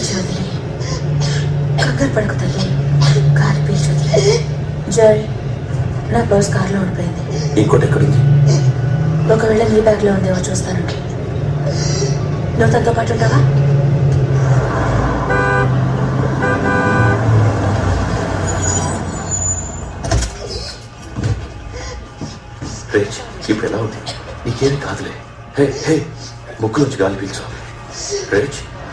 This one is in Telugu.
పీల్చి వదిలి కంగారు పడుకు తల్లి. గాలి పీల్చి వదిలి. జాయ్, నా పర్స్ కార్లో ఉండిపోయింది. ఇంకోటి ఎక్కడుంది? ఒకవేళ నీ బ్యాగ్లో ఉందేమో చూస్తాను. నువ్వు తనతో పాటు ఉంటావా? రేజ్, ఇప్పుడు ఎలా ఉంది? నీకేమి కాదులే. హే హే, ముక్కులోంచి గాలి పీల్చు. రేజ్.